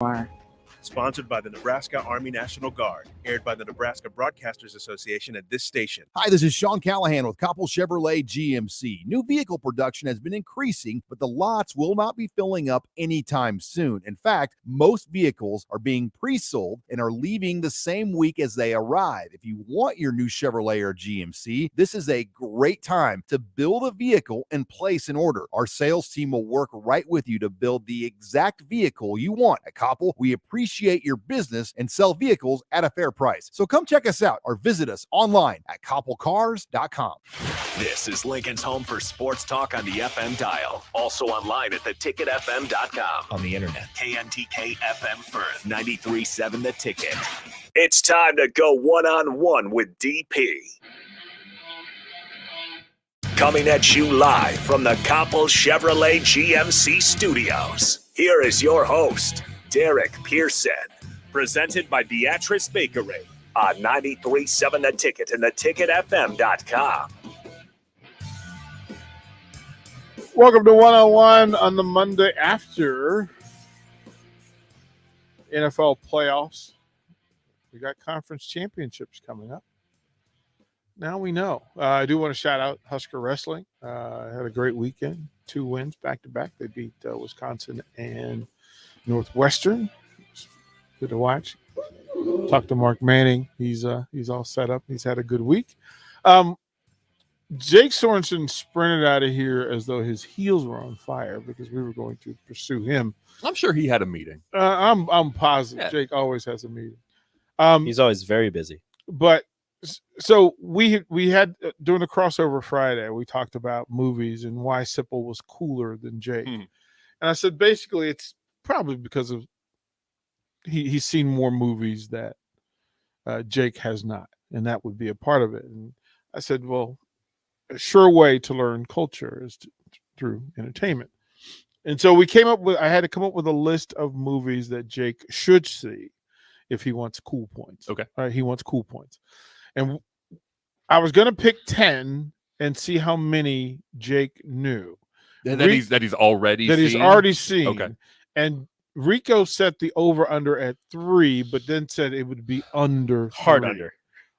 more. Sponsored by the Nebraska Army National Guard. Aired by the Nebraska Broadcasters Association at this station. Hi, this is Sean Callahan with Koppel Chevrolet GMC. New vehicle production has been increasing, but the lots will not be filling up anytime soon. In fact, most vehicles are being pre-sold and are leaving the same week as they arrive. If you want your new Chevrolet or GMC, this is a great time to build a vehicle and place an order. Our sales team will work right with you to build the exact vehicle you want. At Koppel, we appreciate your business and sell vehicles at a fair price. So come check us out or visit us online at koppelcars.com. This is Lincoln's home for sports talk on the FM dial. Also online at theticketfm.com. On the internet. KNTK FM Firth, 93.7 The Ticket. It's time to go one-on-one with DP. Coming at you live from the Koppel Chevrolet GMC studios. Here is your host, Derek Pearson. Presented by Beatrice Bakery on 93.7 The Ticket and theticketfm.com. Welcome to One-on-One on the Monday after NFL playoffs. We got conference championships coming up. Now we know. I do want to shout out Husker Wrestling. Had a great weekend. 2 wins back-to-back. They beat Wisconsin and Northwestern. Good to watch. Talk to Mark Manning. He's all set up. He's had a good week. Jake Sorensen sprinted out of here as though his heels were on fire because we were going to pursue him. I'm sure he had a meeting. I'm positive. Yeah. Jake always has a meeting. He's always very busy. But so we had during the crossover Friday, we talked about movies and why Sipple was cooler than Jake. And I said basically it's probably because of he's seen more movies that Jake has not, and that would be a part of it. And I said, well, a sure way to learn culture is through entertainment. And so I had to come up with a list of movies that Jake should see if he wants cool points. Okay. All right, he wants cool points. And I was going to pick 10 and see how many Jake knew. That he's already seen? He's already seen. Okay. And Rico set the over-under at 3, but then said it would be under 3. Hard under.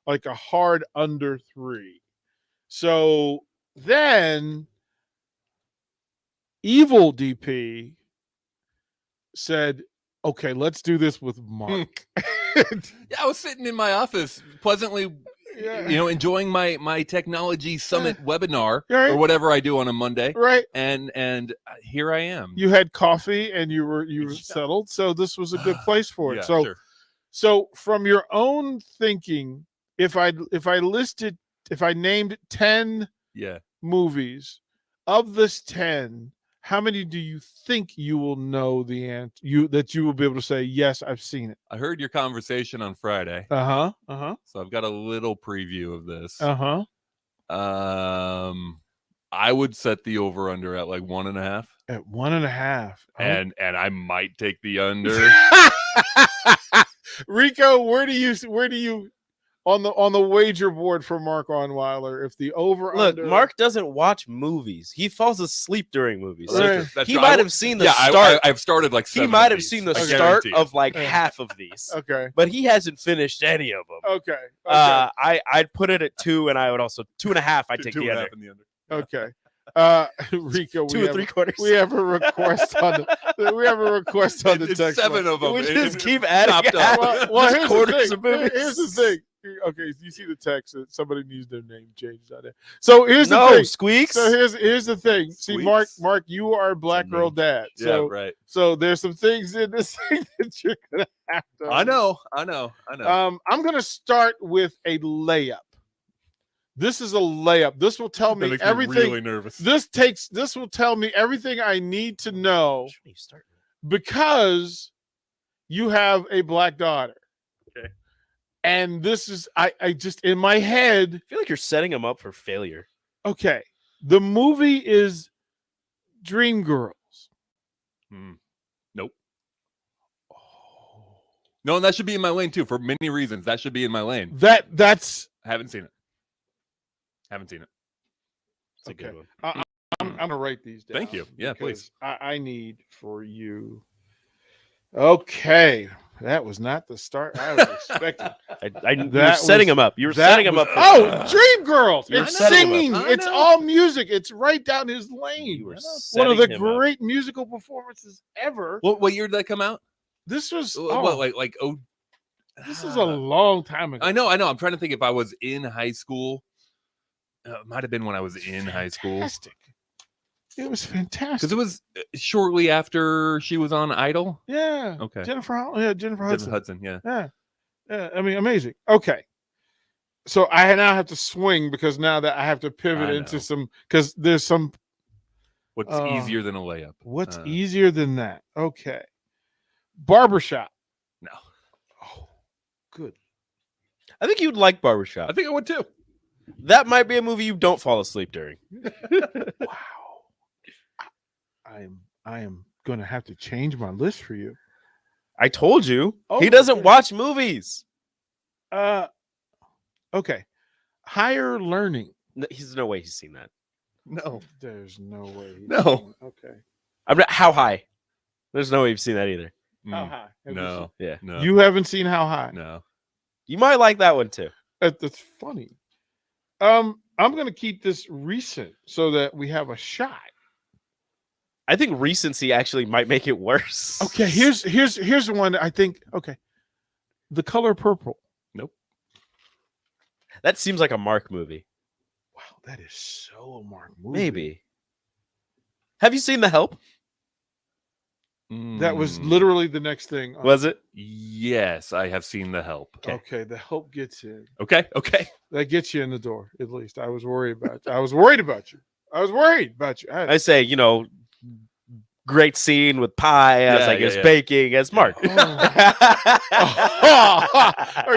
Like a hard under 3. So then Evil DP said, okay, let's do this with Mark. Yeah, I was sitting in my office pleasantly, enjoying my technology summit webinar or whatever I do on a Monday. Right. And here I am. You had coffee and you were settled. So this was a good place for it. Yeah, so, sure. So from your own thinking, if I named 10 movies, of this 10, how many do you think you will know the answer? That you will be able to say, yes, I've seen it. I heard your conversation on Friday. So I've got a little preview of this. I would set the over under at like 1.5. At 1.5. And I might take the under. Rico, where do you on the wager board for Mark Onweiler, if the over under... Look, Mark doesn't watch movies. He falls asleep during movies. Right. He might have seen the start. I've started like 7 He might have seen the start of like half of these. Okay. But he hasn't finished any of them. Okay. I'd put it at 2, and I would also 2.5. I'd take the under. Okay. Rico, 2 3/4. We have a request on the text. 7 of them. We just keep adding. Well, here's the thing. Okay, you see the text that somebody needs their name changed on it. So here's the thing. Squeaks. So here's the thing. See, Squeaks? Mark, you are a black girl dad. So, yeah, right. So there's some things in this thing that you're gonna have to. I know. I'm gonna start with a layup. This is a layup. This will tell me everything. Me really nervous. This will tell me everything I need to know because you have a black daughter. Okay. And this is I just in my head. I feel like you're setting him up for failure. Okay. The movie is Dreamgirls. Nope. No, and that should be in my lane too, for many reasons. That should be in my lane. That's I haven't seen it. It's a good one. I'm gonna write these down. Thank you. Yeah, please. I need for you That was not the start I was expecting. You were setting him up. You were setting him up. Dreamgirls. You were It's setting him singing. up. It's all music. It's right down his lane. You were One of the setting him up. great musical performances ever. What year did that come out? This was this is a long time ago. I know. I'm trying to think if I was in high school. It might have been when I was in high school. Fantastic. It was fantastic. Because it was shortly after she was on Idol. Yeah. Okay. Jennifer Hudson. Yeah. Yeah. I mean, amazing. Okay. So I now have to swing because now that I have to pivot into some because there's some. What's easier than a layup? What's easier than that? Okay. Barbershop. No. Oh, good. I think you'd like Barbershop. I think I would too. That might be a movie you don't fall asleep during. Wow. I am going to have to change my list for you. I told you. Oh, he doesn't okay. watch movies. Okay. Higher Learning. There's no way he's seen that. No. There's no way. No. Okay. I'm not, how high? There's no way you've seen that either. How high? Have you No. Yeah. No. You haven't seen How High? No. You might like that one too. That's funny. I'm going to keep this recent so that we have a shot. I think recency actually might make it worse. Okay, here's one I think. Okay, The Color Purple. Nope. That seems like a Mark movie. Wow, that is so a Mark movie. Maybe. Have you seen The Help? That was literally the next thing. Was it? Yes, I have seen The Help. Okay, The Help gets in. Okay. That gets you in the door. At least I was worried about you. I was worried about you. I say, great scene with pie as I guess baking as Mark. Are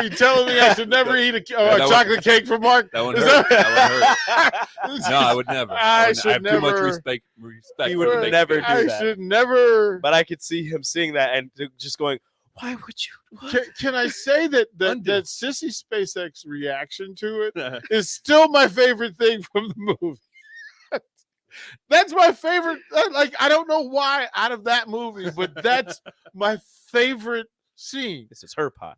you telling me I should never eat a chocolate cake from Mark? That one hurt. That one hurt. No, I would never. I have too much respect. He would never do that. I should never. But I could see him seeing that and just going, why would you? Can I say that Sissy SpaceX reaction to it is still my favorite thing from the movie? That's my favorite. Like, I don't know why out of that movie, but that's my favorite scene. This is her pie.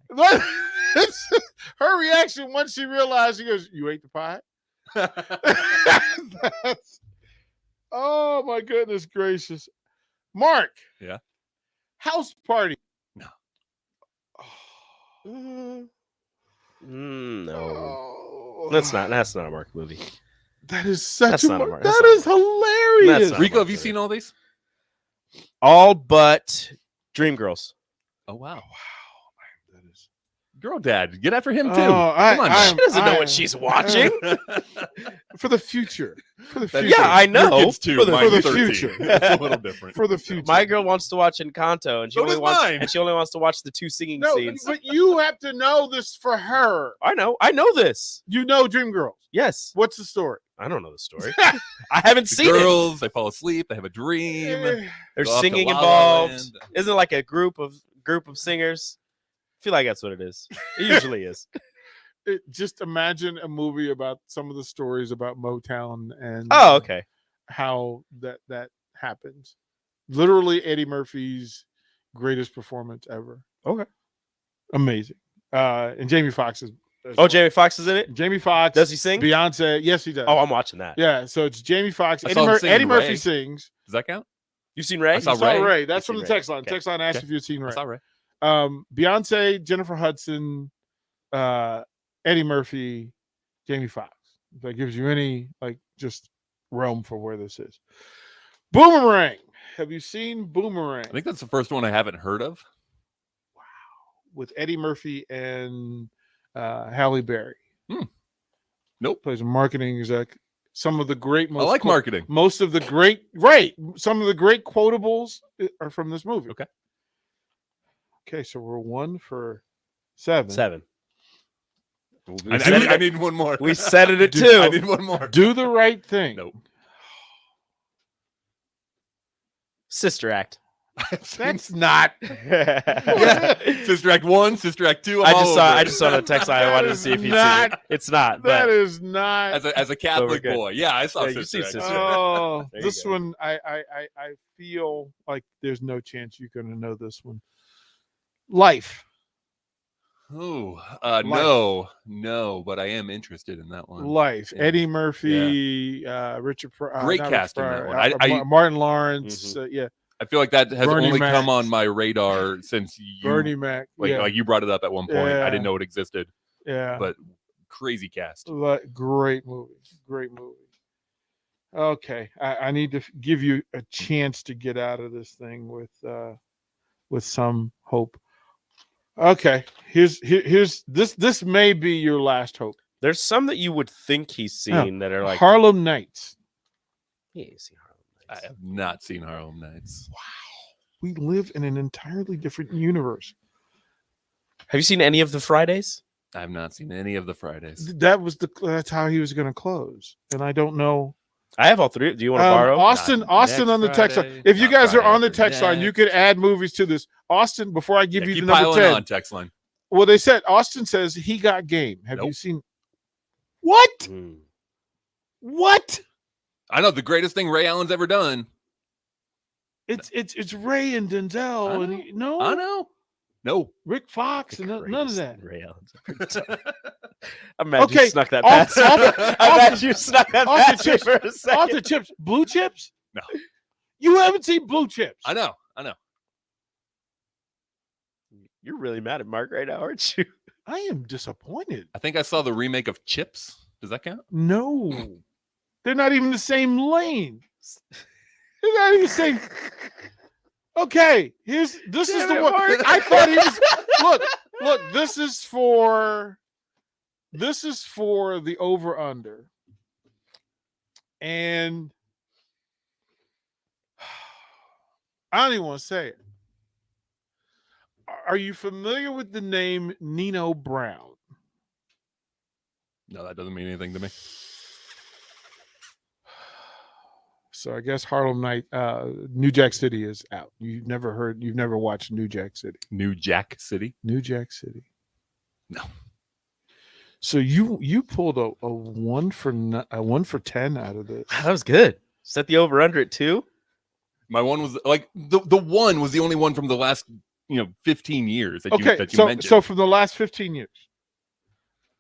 Her reaction once she realized, she goes, "You ate the pie?" Oh my goodness gracious, Mark. Yeah. House Party. No. No. Oh. That's not a Mark movie. That is such That's not a a Mark. that is hilarious. That's Rico, have you seen all these? All but Dreamgirls. Oh wow. That is Girl Dad, get after him too. Oh, Come on. She doesn't know what she's watching. for the future. For the future. Yeah, I know. Your kids too. For the Mine's 13. future. It's a little different. For the future. My girl wants to watch Encanto, and she So only does wants mine. and she only wants to watch the two singing No, scenes. but you have to know this for her. I know this. You know Dreamgirls. Yes, What's the story? I don't know the story. I haven't The seen it. girls, they fall asleep, they have a dream. There's Go off to singing La La involved. Land. Isn't it like a group of singers? I feel like that's what it is. It usually is. Just imagine a movie about some of the stories about Motown and Oh, okay. how that happens. Literally Eddie Murphy's greatest performance ever. Okay. Amazing. And Jamie Foxx is Oh, Jamie Foxx is in it. Jamie Foxx. Does he sing? Beyonce. Yes, he does. Oh, I'm watching that. Yeah, so it's Jamie Foxx. I saw him sing Eddie in Murphy Ray. sings. Does that count? You seen Ray? I saw I saw Ray. Ray. That's I've from the seen Ray. text line. Okay. Text line asked Okay. if you'd seen I Ray. saw Ray. Beyonce, Jennifer Hudson, Eddie Murphy, Jamie Foxx. If that gives you any just realm for where this is. Boomerang. Have you seen Boomerang I think that's the first one I haven't heard of. with Eddie Murphy and Halle Berry? Nope. Plays a marketing exec. Some of the great. I like marketing. Most of the great. Right. Some of the great quotables are from this movie. Okay. Okay, so we're 1 for 7. 7. I need one more. We said it at Dude, 2. I need one more. Do the right thing. Nope. Sister Act. That's not. Yeah. Sister Act 1, Sister Act 2. I I'm all over it. just saw the text line. I wanted to see if he'd seen it. not- It's not. That But is not. As a Catholic good. boy. Yeah, I saw Yeah, you've Sister seen Act. Sister Act. Oh, There you this go. one, I feel like there's no chance you're going to know this one. Life. Oh, no, but I am interested in that one. Life. Yeah. Eddie Murphy, Richard. Great not cast in Richard that Pryor, one. Martin Lawrence. Yeah. I feel like that has Bernie only Mac. come on my radar since you, Bernie Mac. like you brought it up at one point. Yeah. I didn't know it existed, Yeah. but crazy cast. Great movie. Great movie. Okay, I need to give you a chance to get out of this thing with some hope. Okay, here's this. This may be your last hope. There's some that you would think he's seen that are like Harlem Nights. Yeah, he's seen Harlem I Nights. have not seen Harlem Nights. We live in an entirely different universe. Have you seen any of the Fridays? I have not seen any of the Fridays. That's how he was going to close, and I don't know. I have all three. Do you want to borrow? Austin Next on the text line. Friday, If you not guys are Friday on the after text line, you next. could add movies to this. Austin, before I give you Keep the number piling 10. on text line. Well, they said Austin says he got game. Have you Nope. seen? What? Hmm. What? I know the greatest thing Ray Allen's ever done. It's Ray and Denzel and no I know. No. Rick Fox and none of Greatest that. Ray Allen's Imagine Okay, you snuck that off- past me. off- Imagine you snuck that off the past me chips. for a Off the second. chips, Blue Chips. No. You haven't seen Blue Chips. I know. You're really mad at Mark right now, aren't you? I am disappointed. I think I saw the remake of Chips. Does that count? No, they're not even the same lane. They're not even the same. Okay, this is Damn the it, one. Mark. I thought he was. Look. This is for the over under, and I don't even want to say it. Are you familiar with the name Nino Brown? No, that doesn't mean anything to me. So I guess Harlem Night, New Jack City is out. You've never watched New Jack City. New Jack City? New Jack City. No. So you pulled a 1 for 10 out of this. That was good. Set the over under at 2. My one was like the one was the only one from the last 15 years that you mentioned. So from the last 15 years.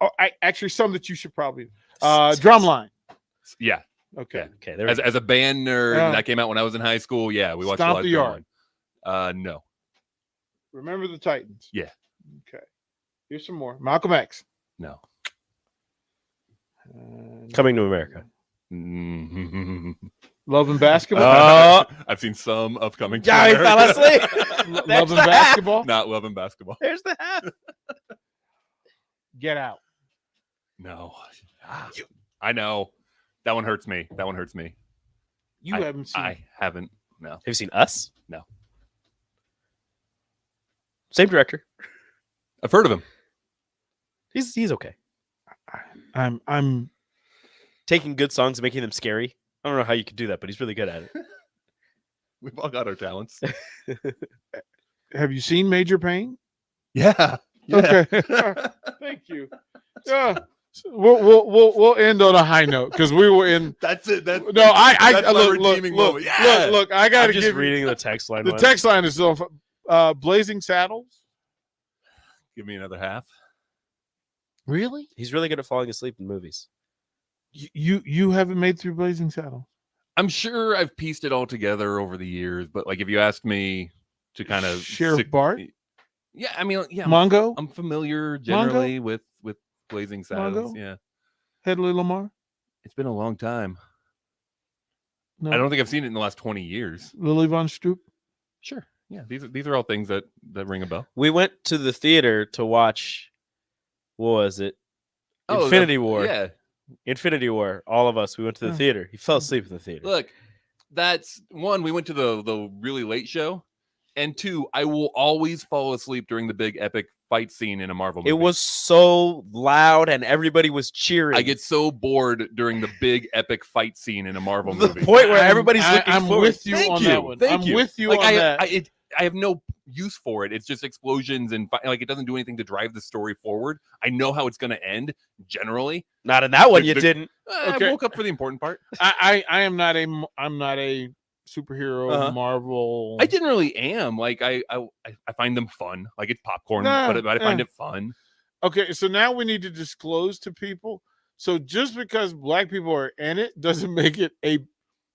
Oh, actually some that you should probably Drumline. Yeah. Okay. Yeah. Okay. There As a band nerd, that came out when I was in high school. Yeah, we watched Stomp a lot the of Yard. Drumline. No. Remember the Titans. Yeah. Okay. Here's some more. Malcolm X. No. Coming to America. Love and Basketball. I've seen some of Coming to Yeah, he America. fell asleep. Love and Basketball. Not Love and Basketball. There's the half. Get Out. No. I know. That one hurts me. You haven't seen. I haven't. No. Have you seen Us? No. Same director. I've heard of him. He's okay. I'm Taking good songs and making them scary. I don't know how you could do that, but he's really good at it. We've all got our talents. Have you seen Major Payne? Yeah. Okay. Thank you. Yeah. We'll end on a high note because we were in. That's it. No, I that's my look, redeeming moment. Yeah. look. I got I'm to just give reading the text line. the one. text line is off. Blazing Saddles. Give me another half. Really? He's really good at falling asleep in movies. You haven't made through Blazing Saddles? I'm sure I've pieced it all together over the years, but like if you ask me to kind of Sheriff Bart? Yeah, I mean, yeah, Mongo? I'm familiar generally with Blazing Saddles. Mongo? Yeah, Hedley Lamar? it's been a long time. No. I don't think I've seen it in the last 20 years. Lily Von Stroop? Sure, yeah, these are all things that ring a bell. We went to the theater to watch. What was it? Infinity War. Yeah, Infinity War. All of us. We went to the Yeah. theater. He fell asleep in the theater. look, that's one. We went to the really late show, and two, I will always fall asleep during the big epic fight scene in a Marvel movie. It was so loud and everybody was cheering. I get so bored during the big epic fight scene in a Marvel the movie. point where everybody's looking I'm forward. with you Thank on you. that one. Thank I'm you. with you Like on that. I have no use for it. It's just explosions and like it doesn't do anything to drive the story forward. I know how it's going to end generally. Not in that one. The- You the- didn't. I Okay. woke up for the important part. I'm not a superhero Marvel. I generally am. Like I find them fun. Like it's popcorn, but I find it fun. Okay, so now we need to disclose to people. So just because black people are in it doesn't make it a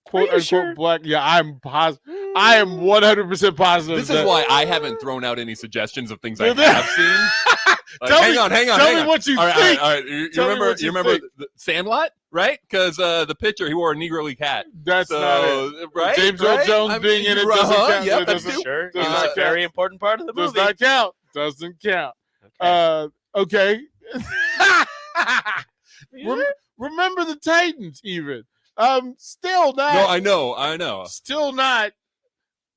quote unquote black. Yeah, I'm positive. I am 100% positive. This is why I haven't thrown out any suggestions of things I have seen. Like, hang on. Tell me what you think. All right. You remember the Sandlot, right? Because the pitcher, he wore a Negro League hat. That's not it. Right? James Earl Jones being in it doesn't count. Yep, that's sure. He's a very important part of the movie. Does not count. Doesn't count. Okay. Remember the Titans, even. Still not. No, I know. Still not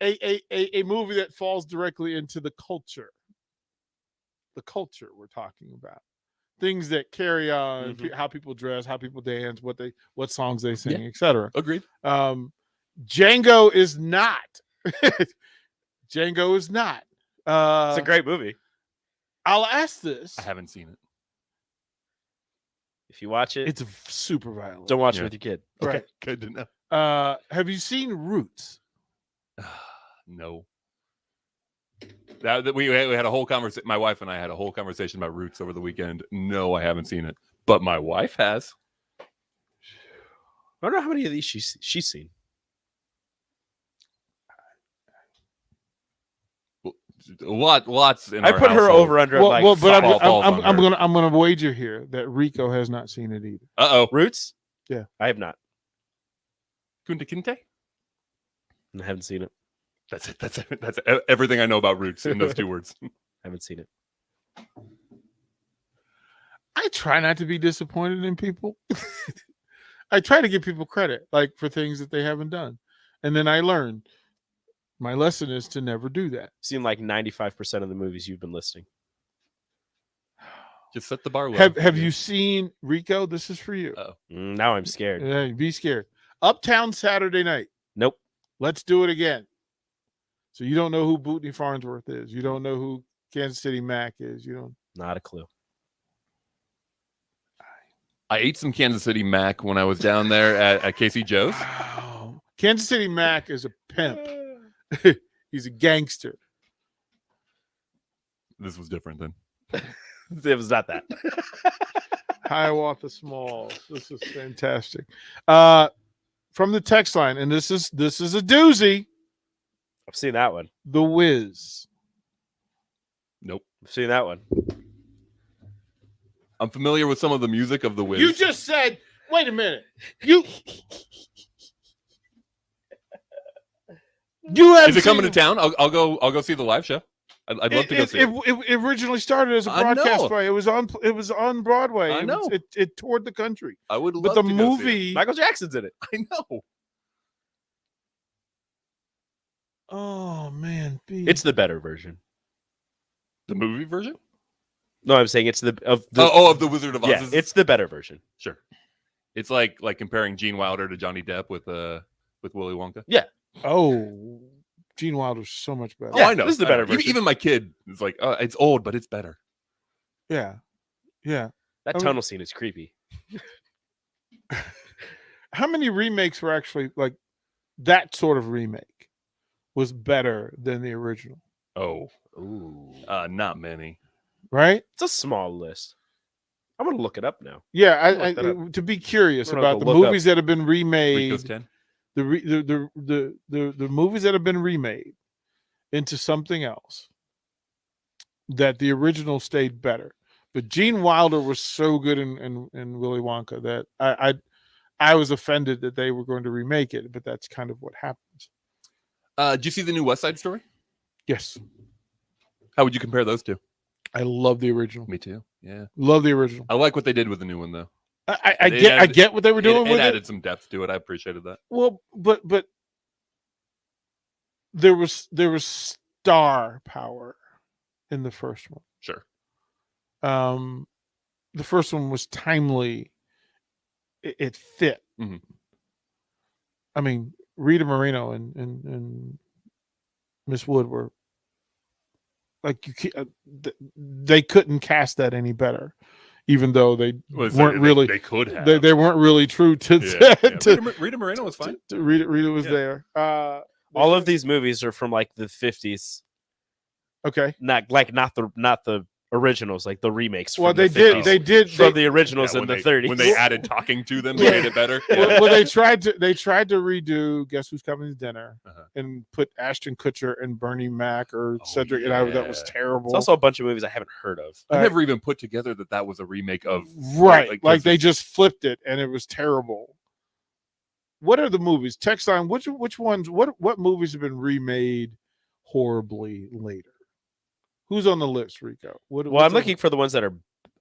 a movie that falls directly into the culture. The culture we're talking about. Things that carry on, how people dress, how people dance, what songs they sing, etc. Agreed. Django is not. Django is not. It's a great movie. I'll ask this. I haven't seen it. If you watch it, It's super violent. don't watch it with your kid. Right. Okay, good to know. Have you seen Roots? No. We had a whole conversation. My wife and I had a whole conversation about Roots over the weekend. No, I haven't seen it, but my wife has. I wonder how many of these she's seen. Lots. In I our put her household. over under But falls on her. I'm gonna wager here that Rico has not seen it either. Uh-oh. Roots. Yeah, I have not. Kunta Kinte? I haven't seen it. That's it. That's everything I know about Roots in those two words. I haven't seen it. I try not to be disappointed in people. I try to give people credit, like for things that they haven't done, and then I learn. My lesson is to never do that. I've seen like 95% of the movies you've been listing. Just set the bar low. Have you seen Rico? This is for you. Now I'm scared. Be scared. Uptown Saturday Night. Nope. Let's do it again. So you don't know who Bootney Farnsworth is. You don't know who Kansas City Mac is. You don't. Not a clue. I ate some Kansas City Mac when I was down there at Casey Joe's. Wow. Kansas City Mac is a pimp. He's a gangster. This was different then. It was not that. Hiawatha Smalls. This is fantastic. From the text line, and this is a doozy. I've seen that one. The Wiz. Nope. I've seen that one. I'm familiar with some of the music of The Wiz. You just said, wait a minute. You have. Is it coming to town? I'll go see the live show. I'd love to go see it. It originally started as a broadcast play. It was on Broadway. I know. It toured the country. I would love But the to go see movie, it. Michael Jackson's in it. I know. oh man, It's the better version. The movie version? No, I'm saying it's of the Wizard of Oz. Yeah, it's the better version. Sure. It's like comparing Gene Wilder to Johnny Depp with Willy Wonka. Yeah. Oh, Gene Wilder's so much better. Yeah, I know. this is the better Even- version. Even my kid is like, it's old, but it's better. Yeah. That tunnel scene is creepy. How many remakes were actually like that sort of remake was better than the original? Oh, Ooh. not many. Right? It's a small list. I'm going to look it up now. Yeah, Look that up. to be curious I'm gonna about the go look movies that have been remade, Rico's 10. the movies that have been remade into something else, that the original stayed better. But Gene Wilder was so good in Willy Wonka that I was offended that they were going to remake it, but that's kind of what happens. Did you see the new West Side Story? Yes, How would you compare those two? I love the original. Me too. Yeah. Love the original. I like what they did with the new one though. I get what they were doing It with added it. some depth to it. I appreciated that. Well, but there was star power in the first one. Sure. The first one was timely. It fit. Mhm. I mean, Rita Moreno and Miss Wood were like they couldn't cast that any better. even though they Well, so weren't really. They could have. They weren't really true to. Rita Moreno was fine. Rita was there. All of these movies are from like the 50s. Okay. Not the originals, like the remakes. Well, from they the did. 50s. They did. From the originals in the 30s. When they added talking to them, they made it better. Yeah. Well, they tried to redo Guess Who's Coming to Dinner and put Ashton Kutcher and Bernie Mac or Cedric, and that was terrible. It's also a bunch of movies I haven't heard of. I never even put together that was a remake of like they just flipped it and it was terrible. What are the movies? Text line. Which ones? What movies have been remade horribly later? Who's on the list, Rico? I'm looking for the ones that are.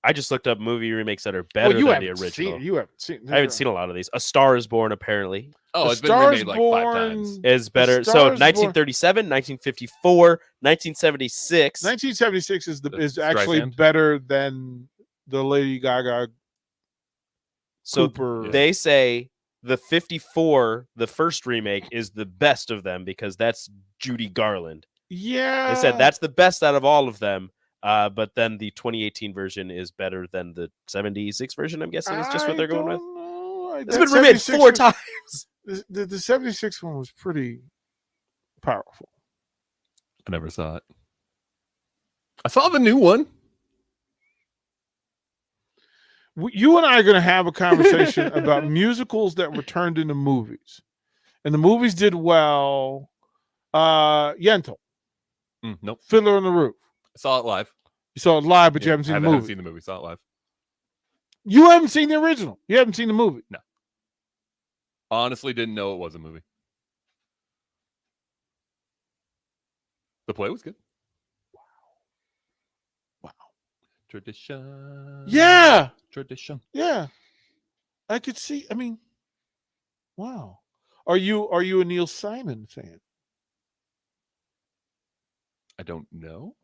I just looked up movie remakes that are better than the original. You haven't seen. I haven't seen a lot of these. A Star Is Born, apparently. Oh, it's been remade like 5 times. Is better. So 1937, 1954, 1976. 1976 is actually Streisand. better than the Lady Gaga. So Cooper. they say the 54, the first remake, is the best of them because that's Judy Garland. Yeah. They said that's the best out of all of them. But then the 2018 version is better than the 76 version, I'm guessing, is just what they're going with. It's been remade 4 times. The 76 one was pretty powerful. I never saw it. I saw the new one. You and I are going to have a conversation about musicals that were turned into movies. And the movies did well. Yentl. Nope. Fiddler on the Roof. I saw it live. You saw it live, but you haven't seen the movie. I haven't seen the movie. Saw it live. You haven't seen the original. You haven't seen the movie. No. Honestly, didn't know it was a movie. The play was good. Wow. Tradition. Yeah. Tradition. Yeah. I could see. I mean, wow. Are you a Neil Simon fan? I don't know.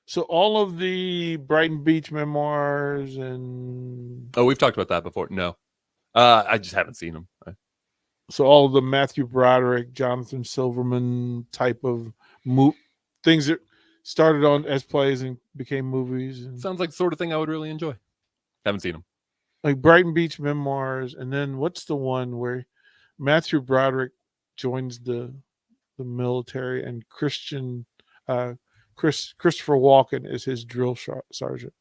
So all of the Brighton Beach memoirs and we've talked about that before. No, I just haven't seen them. So all of the Matthew Broderick, Jonathan Silverman type of things that started on as plays and became movies. And sounds like the sort of thing I would really enjoy. Haven't seen them. Like Brighton Beach memoirs, and then what's the one where Matthew Broderick joins the military and Christopher Walken is his drill sergeant.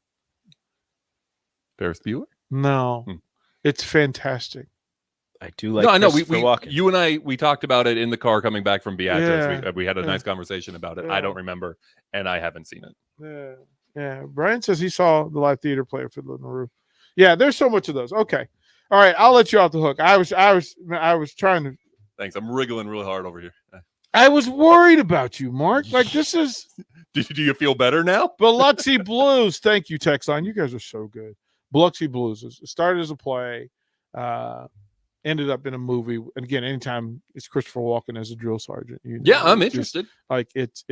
Ferris Bueller? No, it's fantastic. I do like. No, I know. You and we talked about it in the car coming back from Beatrice. Yeah. We had a nice conversation about it. Yeah. I don't remember, and I haven't seen it. Yeah. Brian says he saw the live theater play of Fiddler on the Roof. Yeah, there's so much of those. Okay, all right. I'll let you off the hook. I was trying to. Thanks. I'm wriggling really hard over here. I was worried about you, Mark. Like this is. Do you feel better now? Biloxi Blues. Thank you, Texline. You guys are so good. Biloxi Blues. It started as a play, ended up in a movie. And again, anytime it's Christopher Walken as a drill sergeant. I'm interested. Like it's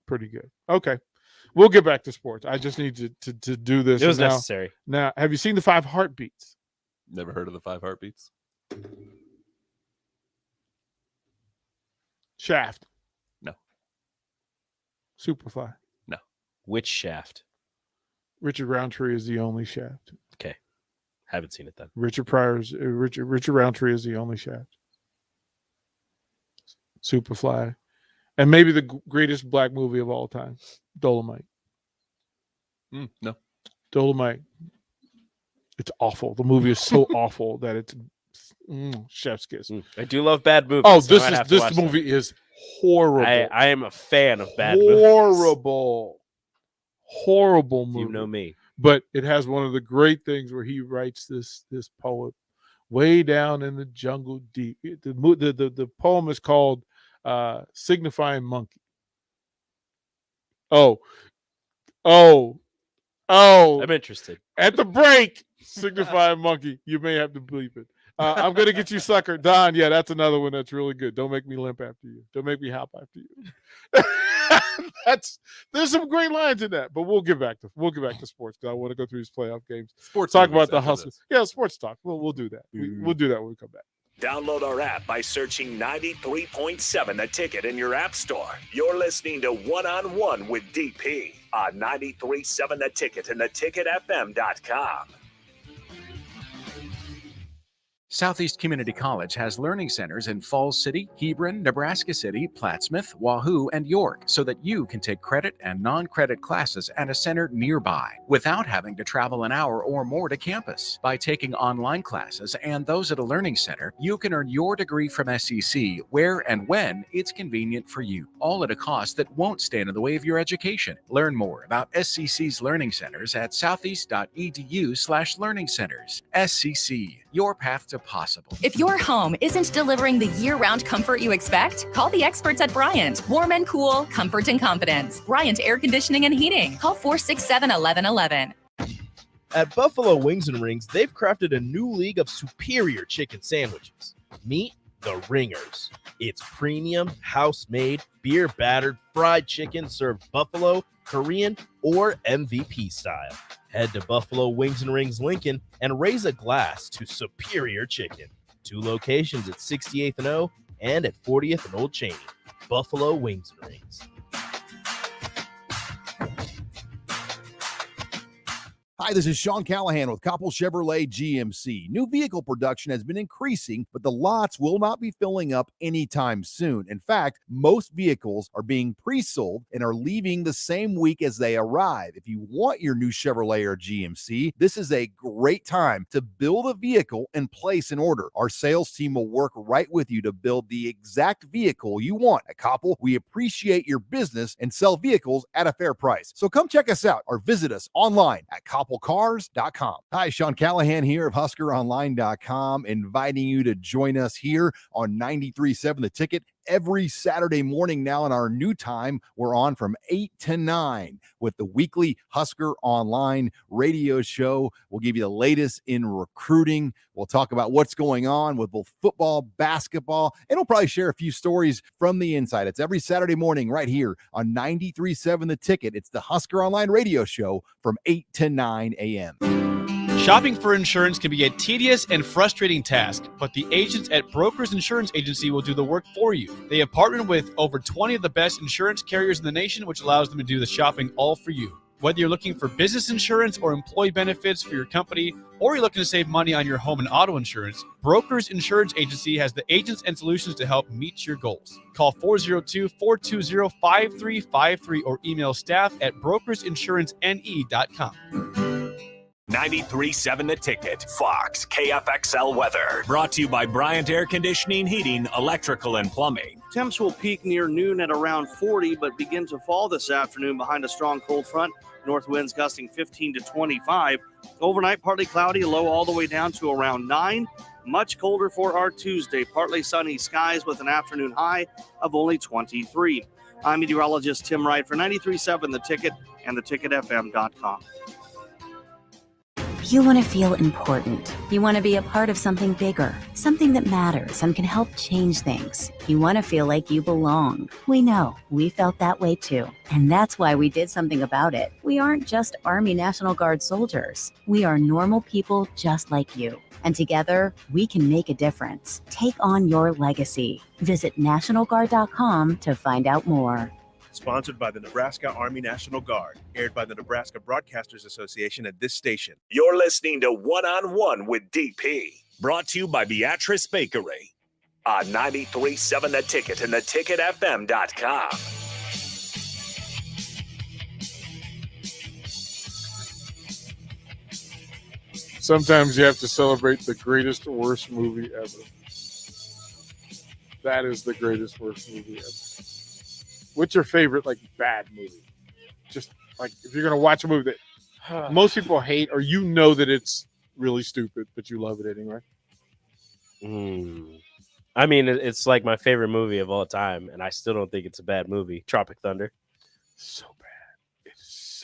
pretty good. Okay. We'll get back to sports. I just need to do this. It was necessary. Now, have you seen the 5 Heartbeats? Never heard of the 5 Heartbeats. Shaft. No. Superfly. No. Which Shaft? Richard Roundtree is the only Shaft. Okay. Haven't seen it then. Richard Roundtree is the only Shaft. Superfly. And maybe the greatest black movie of all time, Dolomite. No. Dolomite. It's awful. The movie is so awful that it's chef's kiss. I do love bad movies. Oh, so this movie is horrible. I am a fan of bad movies. Horrible movie. You know me. But it has one of the great things where he writes this poem way down in the jungle deep. The poem is called Signifying Monkey. Oh. I'm interested. At the break, Signifying Monkey. You may have to bleep it. I'm going to get you, sucker. Don, yeah, that's another one that's really good. Don't make me limp after you. Don't make me hop after you. There's some great lines in that, but we'll get back to sports because I want to go through these playoff games. Sports talk about the hustle. Yeah, sports talk. We'll do that. We'll do that when we come back. Download our app by searching 93.7 The Ticket in your app store. You're listening to One-on-One with DP on 93.7 The Ticket and theticketfm.com. Southeast Community College has learning centers in Falls City, Hebron, Nebraska City, Plattsmouth, Wahoo, and York so that you can take credit and non-credit classes at a center nearby without having to travel an hour or more to campus. By taking online classes and those at a learning center, you can earn your degree from SCC where and when it's convenient for you, all at a cost that won't stand in the way of your education. Learn more about SCC's learning centers at southeast.edu/learning centers. SCC, your path to possible. If your home isn't delivering the year-round comfort you expect, call the experts at Bryant. Warm and cool, comfort and confidence. Bryant Air Conditioning and Heating. Call 467-1111. At Buffalo Wings and Rings, they've crafted a new league of superior chicken sandwiches. Meet the Ringers. It's premium, house-made, beer-battered, fried chicken served buffalo, Korean, or MVP style. Head to Buffalo Wings and Rings Lincoln and raise a glass to superior chicken. 2 locations at 68th and O and at 40th and Old Cheney. Buffalo Wings and Rings. Hi, this is Sean Callahan with Koppel Chevrolet GMC. New vehicle production has been increasing, but the lots will not be filling up anytime soon. In fact, most vehicles are being pre-sold and are leaving the same week as they arrive. If you want your new Chevrolet or GMC, this is a great time to build a vehicle and place an order. Our sales team will work right with you to build the exact vehicle you want. At Koppel, we appreciate your business and sell vehicles at a fair price. So come check us out or visit us online at KoppelCars.com. Hi, Sean Callahan here of HuskerOnline.com, inviting you to join us here on 93.7 The Ticket every Saturday morning now. In our new time, we're on from 8 to 9 with the weekly Husker Online radio show. We'll give you the latest in recruiting. We'll talk about what's going on with both football, basketball, and we'll probably share a few stories from the inside. It's every Saturday morning right here on 93.7 The Ticket. It's the Husker Online radio show from 8 to 9 a.m. Shopping for insurance can be a tedious and frustrating task, but the agents at Brokers Insurance Agency will do the work for you. They have partnered with over 20 of the best insurance carriers in the nation, which allows them to do the shopping all for you. Whether you're looking for business insurance or employee benefits for your company, or you're looking to save money on your home and auto insurance, Brokers Insurance Agency has the agents and solutions to help meet your goals. Call 402-420-5353 or email staff@brokersinsurancenE.com. 93.7 The Ticket, Fox, KFXL weather. Brought to you by Bryant Air Conditioning, Heating, Electrical, and Plumbing. Temps will peak near noon at around 40, but begin to fall this afternoon behind a strong cold front. North winds gusting 15 to 25. Overnight, partly cloudy, low all the way down to around 9. Much colder for our Tuesday. Partly sunny skies with an afternoon high of only 23. I'm meteorologist Tim Wright for 93.7 The Ticket and theticketfm.com. You want to feel important. You want to be a part of something bigger, something that matters and can help change things. You want to feel like you belong. We know. We felt that way too. And that's why we did something about it. We aren't just Army National Guard soldiers. We are normal people just like you. And together, we can make a difference. Take on your legacy. Visit NationalGuard.com to find out more. Sponsored by the Nebraska Army National Guard. Aired by the Nebraska Broadcasters Association at this station. You're listening to One-on-One with DP. Brought to you by Beatrice Bakery. On 93.7 The Ticket and theticketfm.com. Sometimes you have to celebrate the greatest worst movie ever. That is the greatest worst movie ever. What's your favorite, bad movie? Just, if you're going to watch a movie that most people hate or you know that it's really stupid, but you love it anyway. I mean, it's like my favorite movie of all time, and I still don't think it's a bad movie. Tropic Thunder. So bad.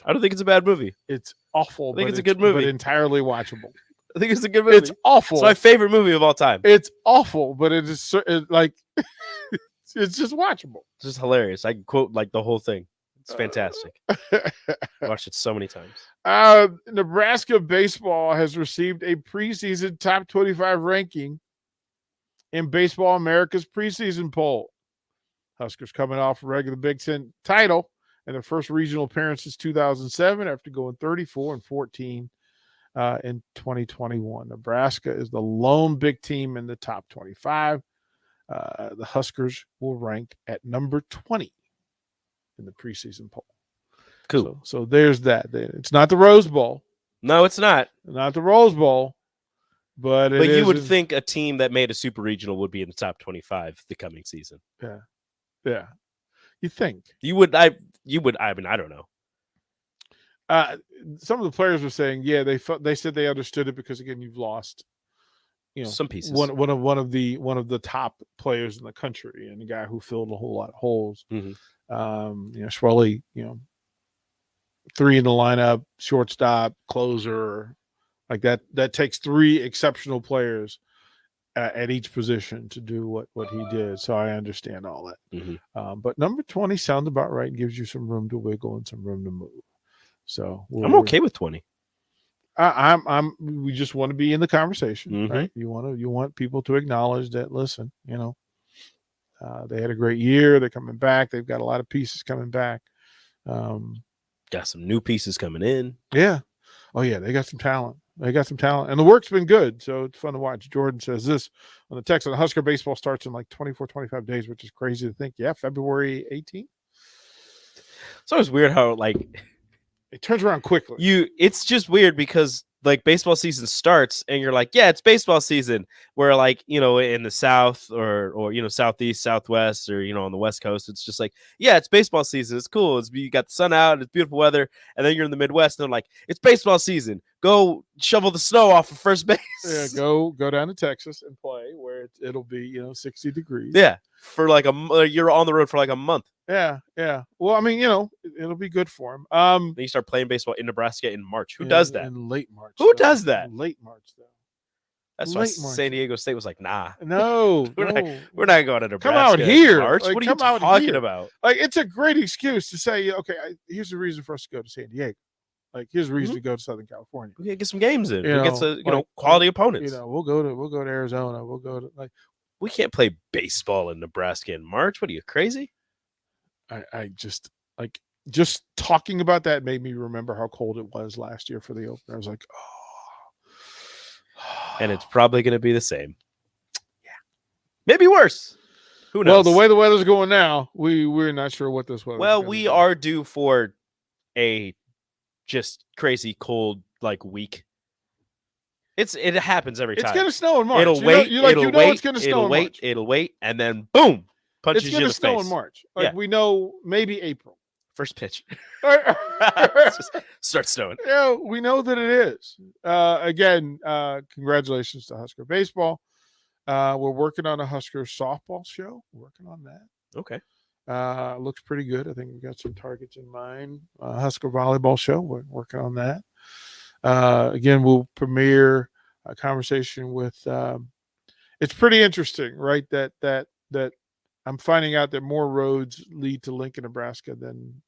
I don't think it's a bad movie. It's awful. I think it's a good movie. But entirely watchable. I think it's a good movie. It's awful. It's my favorite movie of all time. It's awful, but it is it's just watchable. It's just hilarious. I can quote the whole thing. It's fantastic. I watched it so many times. Nebraska baseball has received a preseason top 25 ranking in Baseball America's preseason poll. Huskers coming off a regular Big Ten title and their first regional appearance since 2007 after going 34-14 in 2021. Nebraska is the lone big team in the top 25. The Huskers will rank at number 20 in the preseason poll. Cool. So there's that. It's not the Rose Bowl. No, it's not. Not the Rose Bowl. But you would think a team that made a super regional would be in the top 25 the coming season. Yeah. Yeah. You think. You would. I mean, I don't know. Some of the players were saying, yeah, they said they understood it because, again, you've lost, some pieces. One of the top players in the country and a guy who filled a whole lot of holes. Schwelly, 3 in the lineup, shortstop, closer, like that. That takes 3 exceptional players at each position to do what he did. So I understand all that. But number 20 sounds about right and gives you some room to wiggle and some room to move. So I'm okay with 20. We just want to be in the conversation, right? You want people to acknowledge that, listen, they had a great year. They're coming back. They've got a lot of pieces coming back. Got some new pieces coming in. Yeah. Oh, yeah. They got some talent. And the work's been good. So it's fun to watch. Jordan says this on the text. Husker baseball starts in like 24, 25 days, which is crazy to think. Yeah. February 18th. It's always weird how, it turns around quickly. It's just weird because baseball season starts and you're like, yeah, it's baseball season. Where in the South or Southeast, Southwest, or on the West Coast, it's just like, yeah, it's baseball season. It's cool. You got the sun out. It's beautiful weather. And then you're in the Midwest and they're like, it's baseball season. Go shovel the snow off of first base. Yeah, go down to Texas and play where it'll be 60 degrees. Yeah, for you're on the road for a month. Yeah. Well, I mean, it'll be good for him. Then you start playing baseball in Nebraska in March. Who does that? In late March. Who does that? Late March, though. That's why San Diego State was like, nah. No, we're not going to Nebraska. Come out here. In March. What are you talking about? It's a great excuse to say, okay, here's the reason for us to go to San Diego. Here's the reason to go to Southern California. We get some games in. We get some, quality opponents. We'll go to Arizona. We'll go to we can't play baseball in Nebraska in March. What are you, crazy? I just talking about that made me remember how cold it was last year for the opener. I was like, oh. And it's probably going to be the same. Yeah. Maybe worse. Who knows? Well, the way the weather's going now, we're not sure what this weather. Well, we are due for a just crazy cold week. It happens every time. It's going to snow in March. It'll wait. It's going to snow in March. It'll wait, and then boom, punches you in the face. It's going to snow in March. We know maybe April. First pitch. Start snowing. Yeah, we know that it is. Again, congratulations to Husker baseball. We're working on a Husker softball show. Working on that. Okay. Looks pretty good. I think we've got some targets in mind. Husker volleyball show. We're working on that. Again, we'll premiere a conversation with. It's pretty interesting, right? That I'm finding out that more roads lead to Lincoln, Nebraska than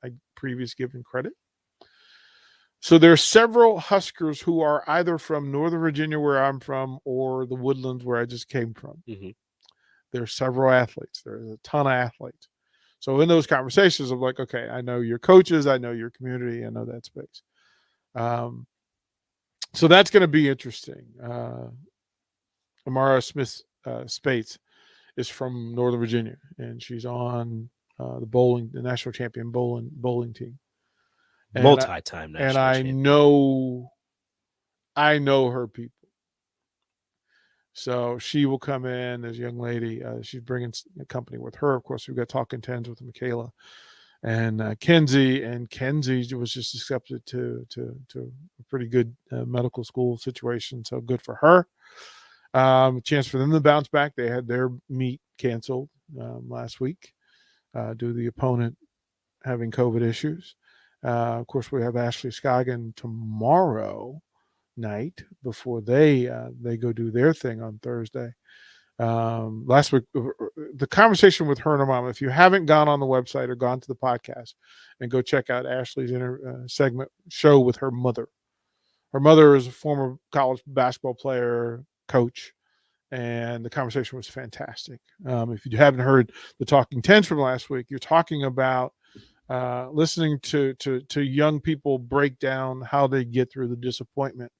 I previously given credit. So there are several Huskers who are either from Northern Virginia, where I'm from, or the Woodlands, where I just came from. There are several athletes. There's a ton of athletes. So in those conversations, I'm like, okay, I know your coaches, I know your community, I know that space. So that's going to be interesting. Amara Smith Spates is from Northern Virginia, and she's on the national champion bowling team. And Multi-time national and champion. I know her people. So she will come in as a young lady. She's bringing a company with her. Of course, we've got Talking Tens with Michaela and Kenzie. And Kenzie was just accepted to a pretty good medical school situation. So good for her. A chance for them to bounce back. They had their meet canceled last week due to the opponent having COVID issues. Of course, we have Ashley Scoggin tomorrow night before they go do their thing on Thursday. Last week, the conversation with her and her mom, if you haven't gone on the website or gone to the podcast and go check out Ashley's segment show with her mother. Her mother is a former college basketball player, coach, and the conversation was fantastic. If you haven't heard the Talking Tens from last week, you're talking about listening to young people break down how they get through the disappointment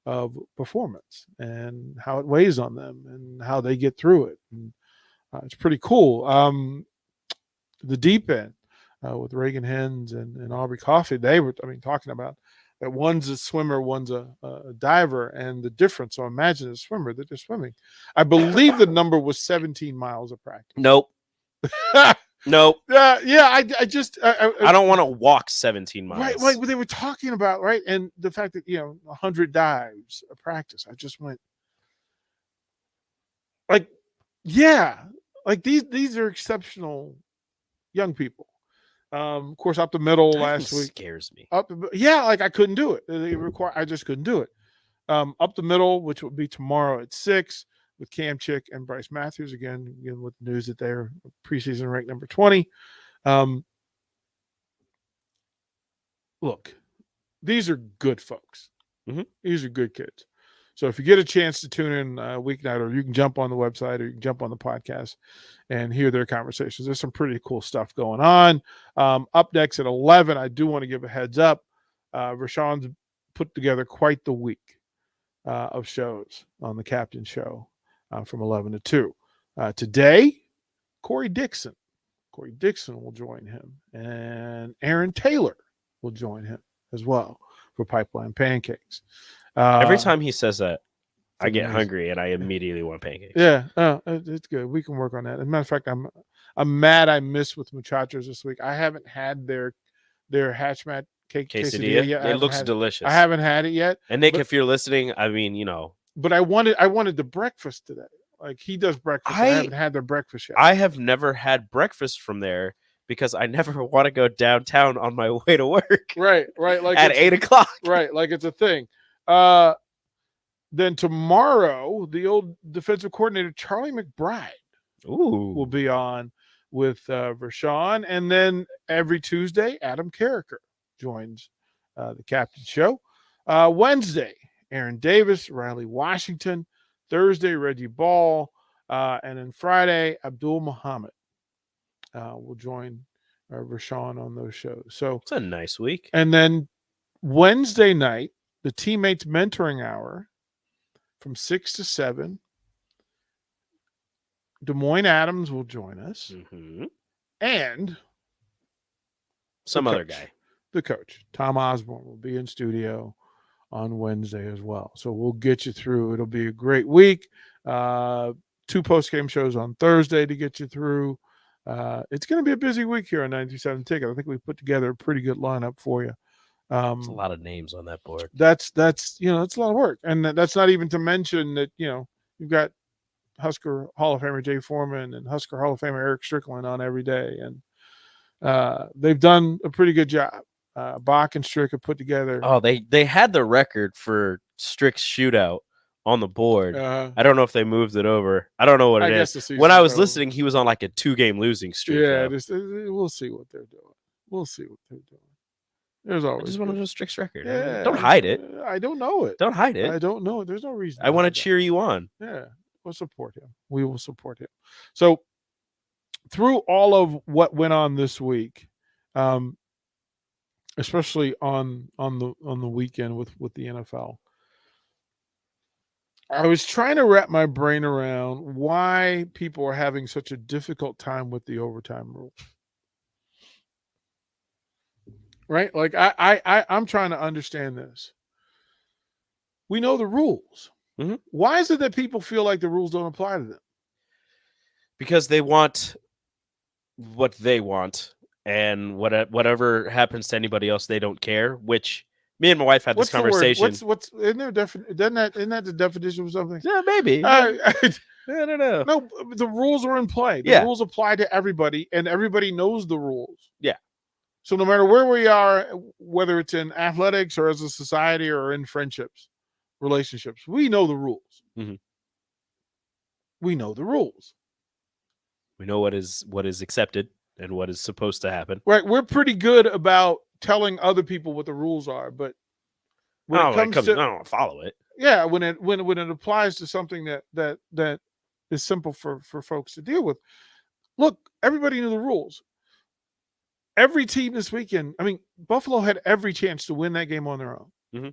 of performance and how it weighs on them and how they get through it. And, it's pretty cool. The Deep End with Reagan Hens and Aubrey Coffey, they were, talking about that one's a swimmer, one's a diver, and the difference. So imagine a swimmer that they're swimming. I believe the number was 17 miles of practice. Nope. Nope. Yeah. I don't want to walk 17 miles. Right. Like they were talking about, right. And the fact that, 100 dives of practice, I just went like, yeah, like these are exceptional young people. Of course, up the middle last week scares me. Like I couldn't do it. I just couldn't do it. Up the middle, which will be tomorrow at 6 with Cam Chick and Bryce Matthews again with the news that they're preseason ranked number 20. Look, these are good folks. Mm-hmm. These are good kids. So if you get a chance to tune in weeknight, or you can jump on the website, or you can jump on the podcast and hear their conversations. There's some pretty cool stuff going on. Up next at 11, I do want to give a heads up. Rashawn's put together quite the week of shows on the Captain Show from 11 to 2. Today, Corey Dixon. Corey Dixon will join him, and Aaron Taylor will join him as well for Pipeline Pancakes. Every time he says that, I get hungry and I immediately want pancakes. Yeah, it's good. We can work on that. As a matter of fact, I'm mad I missed with Muchachos this week. I haven't had their hatchmat cake quesadilla yet. It looks delicious. I haven't had it yet. And Nick, if you're listening, But I wanted the breakfast today. Like he does breakfast. I haven't had their breakfast yet. I have never had breakfast from there because I never want to go downtown on my way to work. Right. Like at 8 o'clock. Right. Like it's a thing. Then tomorrow, the old defensive coordinator Charlie McBride will be on with Rashawn, and then every Tuesday, Adam Carricker joins the Captain Show. Wednesday, Aaron Davis, Riley Washington. Thursday, Reggie Ball, and then Friday, Abdul Muhammad will join Rashawn on those shows. So it's a nice week. And then Wednesday night, the Teammates Mentoring Hour from 6 to 7. Des Moines Adams will join us. Mm-hmm. And some other guy. The coach, Tom Osborne, will be in studio on Wednesday as well. So we'll get you through. It'll be a great week. 2 post-game shows on Thursday to get you through. It's going to be a busy week here on 97 Ticket. I think we put together a pretty good lineup for you. There's a lot of names on that board. That's it's a lot of work, and that's not even to mention that you've got Husker Hall of Famer Jay Foreman and Husker Hall of Famer Eric Strickland on every day, and they've done a pretty good job. Bach and Strick have put together. Oh, they had the record for Strick's shootout on the board. I don't know if they moved it over. I don't know what it is. When I was listening, he was on like a 2-game losing streak. Yeah, we'll see what they're doing. There's always. I just want to know Strick's record. Yeah, don't hide it. I don't know it. Don't hide it. I don't know it. There's no reason. I want to cheer you on. Yeah, we'll support him. We will support him. So through all of what went on this week, especially on the weekend with the NFL, I was trying to wrap my brain around why people are having such a difficult time with the overtime rule. Right? Like I'm trying to understand this. We know the rules. Mm-hmm. Why is it that people feel like the rules don't apply to them? Because they want what they want, and whatever happens to anybody else, they don't care. Which me and my wife had this conversation. What's isn't there isn't that the definition of something? Yeah, maybe. I don't know. No, the rules are in play. The rules apply to everybody, and everybody knows the rules. Yeah. So no matter where we are, whether it's in athletics or as a society or in friendships, relationships, we know the rules. Mm-hmm. We know the rules. We know what is accepted and what is supposed to happen. Right. We're pretty good about telling other people what the rules are, but when I don't follow it. Yeah, when it applies to something that is simple for folks to deal with. Look, everybody knew the rules. Every team this weekend, I mean, Buffalo had every chance to win that game on their own. Mm-hmm.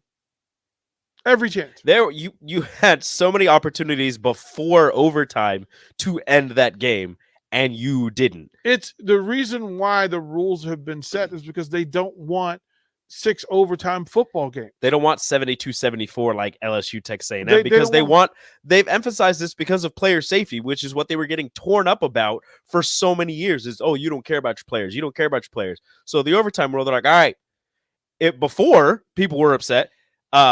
Every chance. There, you had so many opportunities before overtime to end that game, and you didn't. It's the reason why the rules have been set is because they don't want 6 overtime football games. They don't want 72-74 like LSU, Texas A&M, They because don't they've emphasized this because of player safety, which is what they were getting torn up about for so many years. Is, oh, you don't care about your players. You don't care about your players. So the overtime rule, they're like, all right. Before people were upset.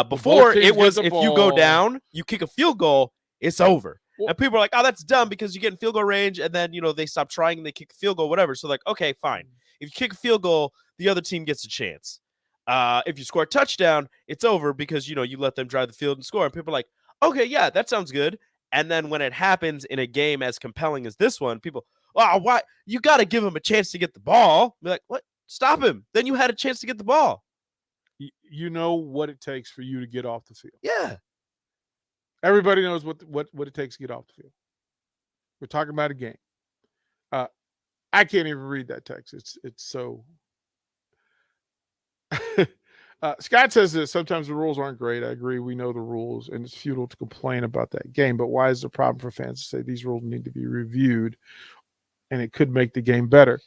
Before it was, if you go down, you kick a field goal, it's over. And people are like, oh, that's dumb because you get in field goal range, and then they stop trying and they kick a field goal, whatever. So like, okay, fine. If you kick a field goal, the other team gets a chance. If you score a touchdown, it's over because you let them drive the field and score. And people are like, okay, yeah, that sounds good. And then when it happens in a game as compelling as this one, people, oh, why? You got to give him a chance to get the ball. Be like, what? Stop him. Then you had a chance to get the ball. You know what it takes for you to get off the field. Yeah. Everybody knows what it takes to get off the field. We're talking about a game. I can't even read that text. It's so. Scott says this. Sometimes the rules aren't great. I agree. We know the rules, and it's futile to complain about that game. But why is it a problem for fans to say these rules need to be reviewed, and it could make the game better?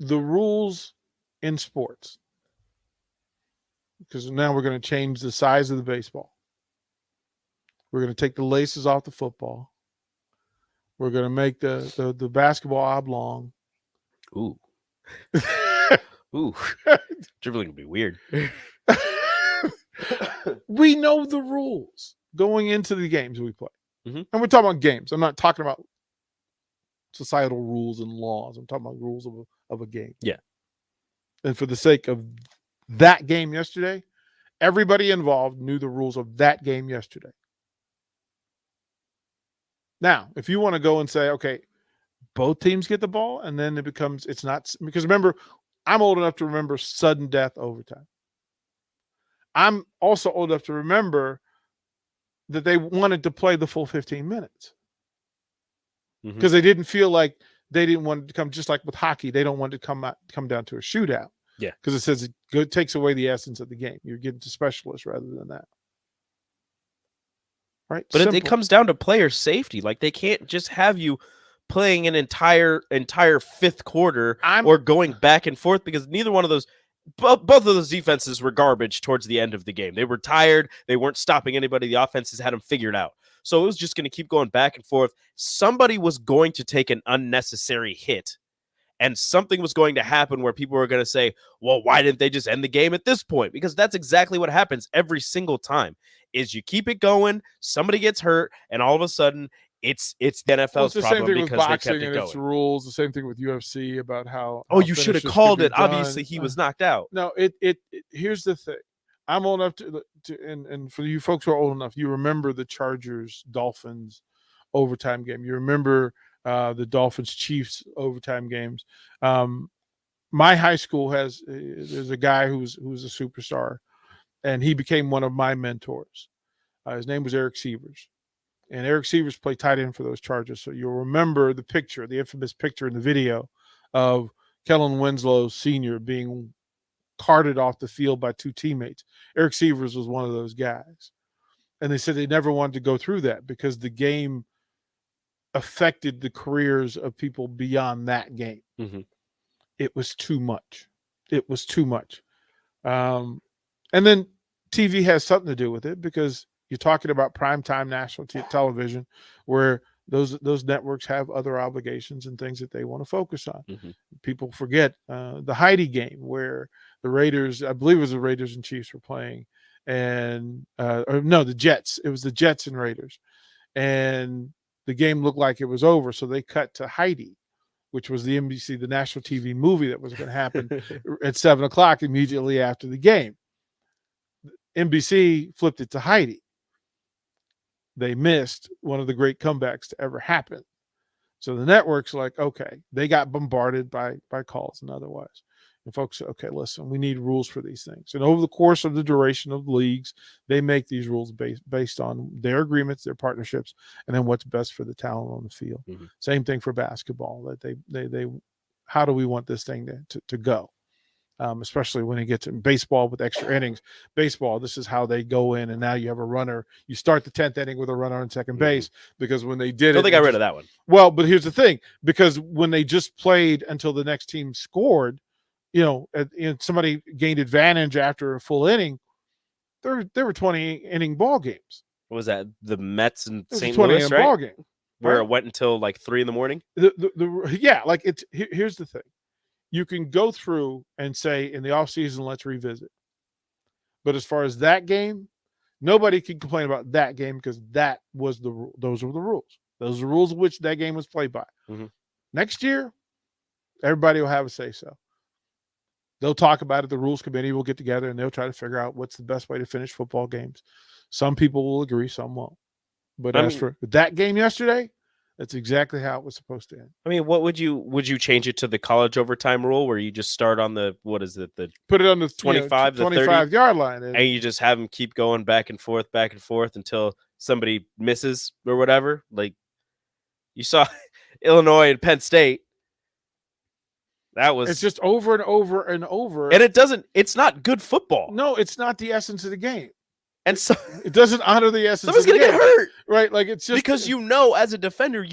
The rules in sports, because now we're going to change the size of the baseball. We're going to take the laces off the football. We're going to make the basketball oblong. Ooh. Ooh. Dribbling would be weird. We know the rules going into the games we play. Mm-hmm. And we're talking about games. I'm not talking about societal rules and laws. I'm talking about rules of a game. Yeah. And for the sake of that game yesterday, everybody involved knew the rules of that game yesterday. Now, if you want to go and say, okay, both teams get the ball, and then it's not, because remember, I'm old enough to remember sudden death overtime. I'm also old enough to remember that they wanted to play the full 15 minutes because they didn't feel like they didn't want it to come, just like with hockey. They don't want it to come down to a shootout. Yeah. Because it says it takes away the essence of the game. You're getting to specialists rather than that. Right. But it comes down to player safety. Like they can't just have you playing an entire fifth quarter or going back and forth, because neither one of those, both of those defenses were garbage towards the end of the game. They were tired. They weren't stopping anybody. The offenses had them figured out. So it was just going to keep going back and forth. Somebody was going to take an unnecessary hit, and something was going to happen where people were going to say, well, why didn't they just end the game at this point? Because that's exactly what happens every single time, is you keep it going, somebody gets hurt, and all of a sudden it's the NFL's problem because they kept it going. It's rules. The same thing with UFC about how. Oh, you should have called it. Obviously, he was knocked out. No, it. Here's the thing. I'm old enough to and for you folks who are old enough, you remember the Chargers-Dolphins overtime game. You remember the Dolphins-Chiefs overtime games. My high school there's a guy who's a superstar, and he became one of my mentors. His name was Eric Sievers. And Eric Sievers played tight end for those Chargers. So you'll remember the picture, the infamous picture in the video of Kellen Winslow Sr. being carted off the field by two teammates. Eric Sievers was one of those guys. And they said they never wanted to go through that because the game affected the careers of people beyond that game. Mm-hmm. It was too much. It was too much. And then TV has something to do with it, because you're talking about primetime national television, where those networks have other obligations and things that they want to focus on. Mm-hmm. People forget the Heidi game, where the Raiders, I believe it was the Raiders and Chiefs were playing, and the Jets. It was the Jets and Raiders, and the game looked like it was over, so they cut to Heidi, which was the NBC, the national TV movie that was going to happen at 7:00 immediately after the game. NBC flipped it to Heidi. They missed one of the great comebacks to ever happen. So the network's like, okay, they got bombarded by calls and otherwise. And folks say, okay, listen, we need rules for these things. And over the course of the duration of leagues, they make these rules based on their agreements, their partnerships, and then what's best for the talent on the field. Mm-hmm. Same thing for basketball. That they how do we want this thing to go? Especially when it gets in baseball with extra innings. Baseball, this is how they go in, and now you have a runner. You start the 10th inning with a runner on second base because when they did I think I got rid of that one. Well, but here's the thing, because when they just played until the next team scored, somebody gained advantage after a full inning, there were 20-inning ball games. What was that? The Mets and St. 20 Louis, right? ball game. Where it went until like 3 a.m. Here's the thing. You can go through and say in the offseason, let's revisit. But as far as that game, nobody can complain about that game because those were the rules. Those are the rules of which that game was played by. Mm-hmm. Next year, everybody will have a say-so. They'll talk about it. The rules committee will get together and they'll try to figure out what's the best way to finish football games. Some people will agree, some won't. But for that game yesterday, that's exactly how it was supposed to end. I mean, what would you change it to the college overtime rule where you just start on the put it on the 25 the 25-yard line, and you just have them keep going back and forth until somebody misses or whatever. Like you saw Illinois and Penn State. It's just over and over and over. And it's not good football. No, it's not the essence of the game. And so it doesn't honor the essence. Someone's going to get hurt. Right. Like it's just because as a defender,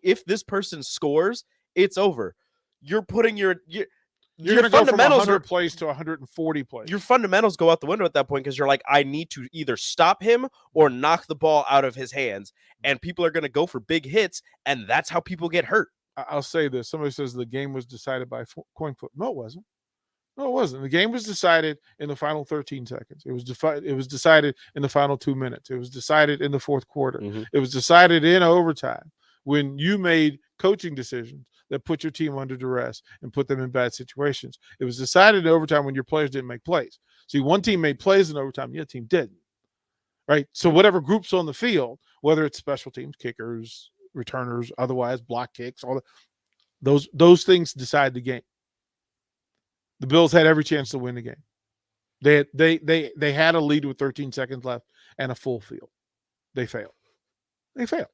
if this person scores, it's over. You're putting your going to go from 100 plays to 140 plays. Your fundamentals go out the window at that point because you're like, I need to either stop him or knock the ball out of his hands. And people are going to go for big hits. And that's how people get hurt. I'll say this. Somebody says the game was decided by coin flip. No, it wasn't. The game was decided in the final 13 seconds. It was decided in the final 2 minutes. It was decided in the fourth quarter. Mm-hmm. It was decided in overtime when you made coaching decisions that put your team under duress and put them in bad situations. It was decided in overtime when your players didn't make plays. See, one team made plays in overtime, the other team didn't. Right? So whatever group's on the field, whether it's special teams, kickers, returners, otherwise block kicks, all those things decide the game. The Bills had every chance to win the game. They had a lead with 13 seconds left and a full field. They failed. They failed.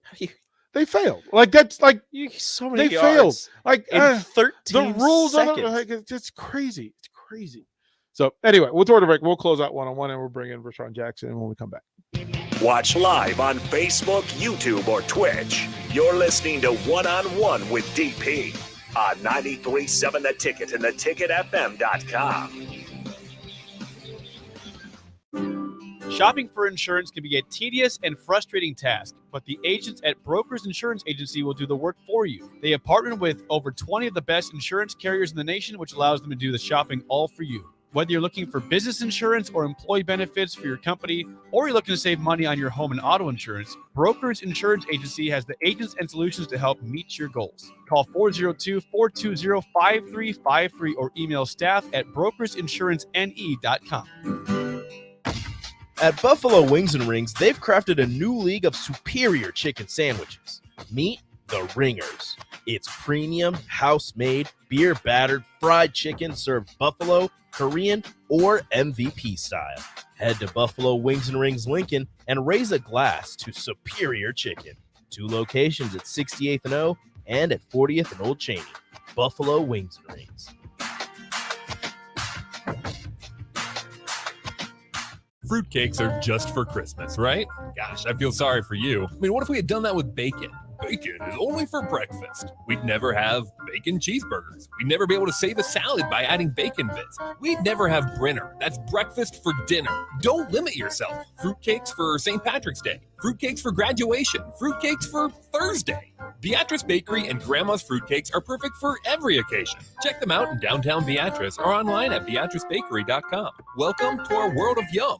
Like that's like so many they yards failed. Like in 13 the rules seconds. Like it's crazy. It's crazy. So anyway, we'll throw it a break. We'll close out one-on-one and we'll bring in Rashawn Jackson when we come back. Watch live on Facebook, YouTube, or Twitch. You're listening to One-on-One with DP on 93.7 The Ticket and theticketfm.com. Shopping for insurance can be a tedious and frustrating task, but the agents at Brokers Insurance Agency will do the work for you. They have partnered with over 20 of the best insurance carriers in the nation, which allows them to do the shopping all for you. Whether you're looking for business insurance or employee benefits for your company, or you're looking to save money on your home and auto insurance, Brokers Insurance Agency has the agents and solutions to help meet your goals. Call 402-420-5353 or email staff at brokersinsurancene.com. At Buffalo Wings and Rings, they've crafted a new league of superior chicken sandwiches. Meet the Ringers. It's premium, house-made, beer-battered, fried chicken served buffalo, Korean, or MVP style. Head to Buffalo Wings and Rings Lincoln and raise a glass to superior chicken. 2 locations at 68th and O and at 40th and Old Cheney. Buffalo Wings and Rings. Fruitcakes are just for Christmas, right? Gosh, I feel sorry for you. I mean, what if we had done that with bacon? Bacon is only for breakfast. We'd never have bacon cheeseburgers. We'd never be able to save a salad by adding bacon bits. We'd never have Brinner. That's breakfast for dinner. Don't limit yourself. Fruitcakes for St. Patrick's Day. Fruitcakes for graduation. Fruitcakes for Thursday. Beatrice Bakery and Grandma's Fruitcakes are perfect for every occasion. Check them out in downtown Beatrice or online at beatricebakery.com. Welcome to our world of yum.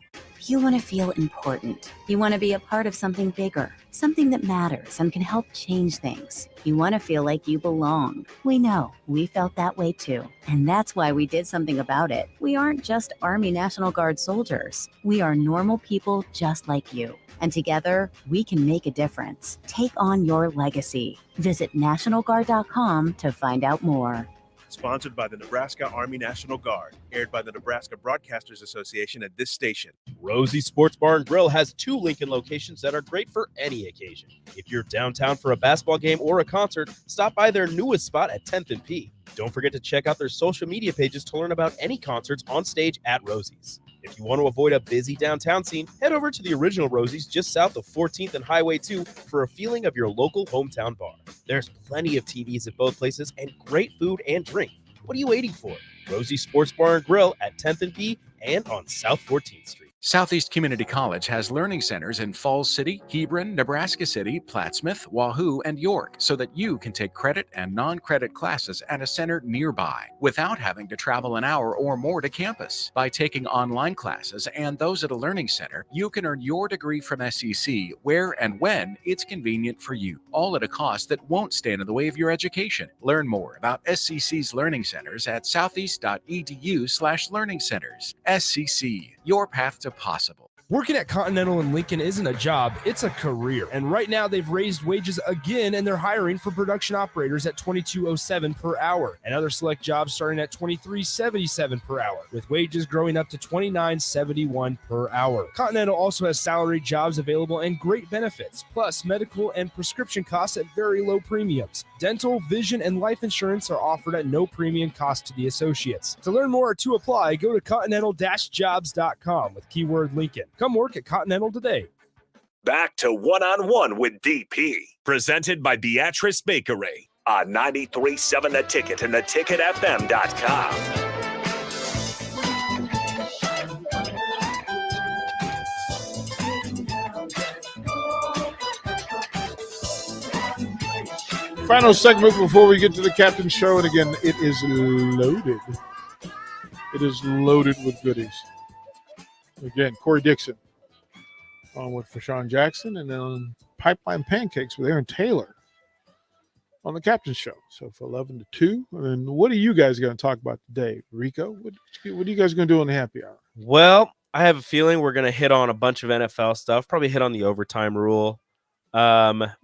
You want to feel important. You want to be a part of something bigger, something that matters and can help change things. You want to feel like you belong. We know. We felt that way too. And that's why we did something about it. We aren't just Army National Guard soldiers. We are normal people just like you. And together, we can make a difference. Take on your legacy. Visit NationalGuard.com to find out more. Sponsored by the Nebraska Army National Guard. Aired by the Nebraska Broadcasters Association at this station. Rosie Sports Bar and Grill has 2 Lincoln locations that are great for any occasion. If you're downtown for a basketball game or a concert, stop by their newest spot at 10th and P. Don't forget to check out their social media pages to learn about any concerts on stage at Rosie's. If you want to avoid a busy downtown scene, head over to the original Rosie's just south of 14th and Highway 2 for a feeling of your local hometown bar. There's plenty of TVs at both places and great food and drink. What are you waiting for? Rosie Sports Bar and Grill at 10th and P and on South 14th Street. Southeast Community College has learning centers in Falls City, Hebron, Nebraska City, Plattsmouth, Wahoo, and York so that you can take credit and non-credit classes at a center nearby without having to travel an hour or more to campus. By taking online classes and those at a learning center, you can earn your degree from SEC where and when it's convenient for you, all at a cost that won't stand in the way of your education. Learn more about SCC's learning centers at southeast.edu/learning centers. SCC, your path to possible. Working at Continental in Lincoln isn't a job, it's a career. And right now they've raised wages again and they're hiring for production operators at $22.07 per hour and other select jobs starting at $23.77 per hour, with wages growing up to $29.71 per hour. Continental also has salaried jobs available and great benefits, plus medical and prescription costs at very low premiums. Dental, vision, and life insurance are offered at no premium cost to the associates. To learn more or to apply, go to continental-jobs.com with keyword Lincoln. Come work at Continental today. Back to One-on-One with DP, presented by Beatrice Bakery on 93.7 The Ticket and theticketfm.com. Final segment before we get to the captain's show, and again, it is loaded. It is loaded with goodies. Again, Corey Dixon on with Fashawn Jackson, and then Pipeline Pancakes with Aaron Taylor on the captain's show. So for 11 to 2. And what are you guys going to talk about today, Rico? What are you guys going to do on the happy hour? Well, I have a feeling we're going to hit on a bunch of NFL stuff, probably hit on the overtime rule.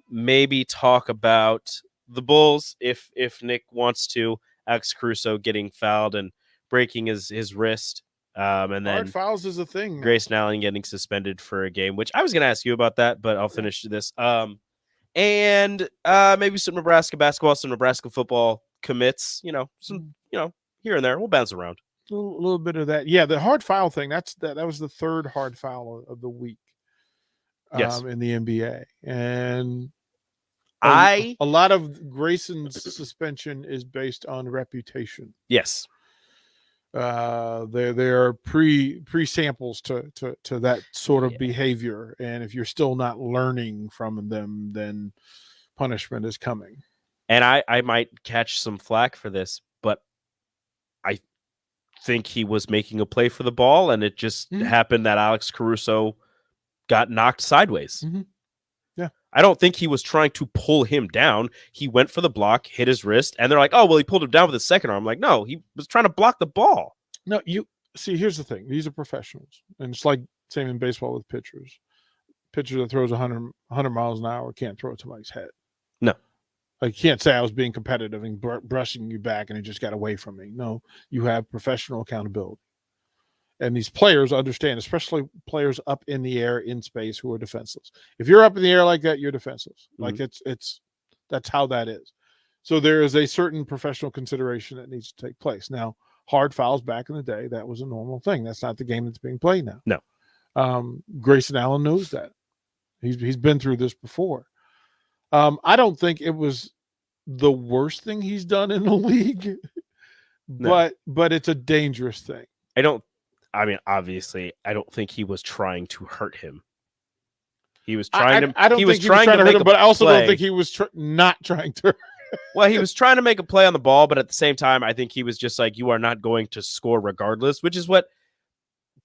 Maybe talk about the Bulls if Nick wants to. Alex Caruso getting fouled and breaking his wrist. And then Hard fouls is a thing. Grayson Allen getting suspended for a game, which I was going to ask you about that, but I'll finish this. And maybe some Nebraska basketball, some Nebraska football commits, some here and there. We'll bounce around. A little bit of that. Yeah, the hard foul thing, that was the third hard foul of the week. Yes. In the NBA. And a lot of Grayson's suspension is based on reputation. Yes. There are pre samples to that sort of behavior, and if you're still not learning from them, then punishment is coming. And I might catch some flack for this, but I think he was making a play for the ball, and it just happened that Alex Caruso got knocked sideways. Mm-hmm. Yeah, I don't think he was trying to pull him down. He went for the block, hit his wrist, and they're like, "Oh, well, he pulled him down with his second arm." I'm like, no, he was trying to block the ball. No, you see, here's the thing. These are professionals. And it's like same in baseball with pitchers. Pitcher that throws 100 miles an hour can't throw it to somebody's head. No. Like, you can't say I was being competitive and brushing you back and it just got away from me. No, you have professional accountability. And these players understand, especially players up in the air in space who are defenseless. If you're up in the air like that, you're defenseless. Like that's how that is. So there is a certain professional consideration that needs to take place. Now, hard fouls back in the day, that was a normal thing. That's not the game that's being played now. No. Grayson Allen knows that. He's been through this before. I don't think it was the worst thing he's done in the league, but it's a dangerous thing. Obviously, I don't think he was trying to hurt him. He was trying to. I don't think he was trying to hurt him, but I also don't think he was not trying to. Well, he was trying to make a play on the ball, but at the same time, I think he was just like, you are not going to score regardless, which is what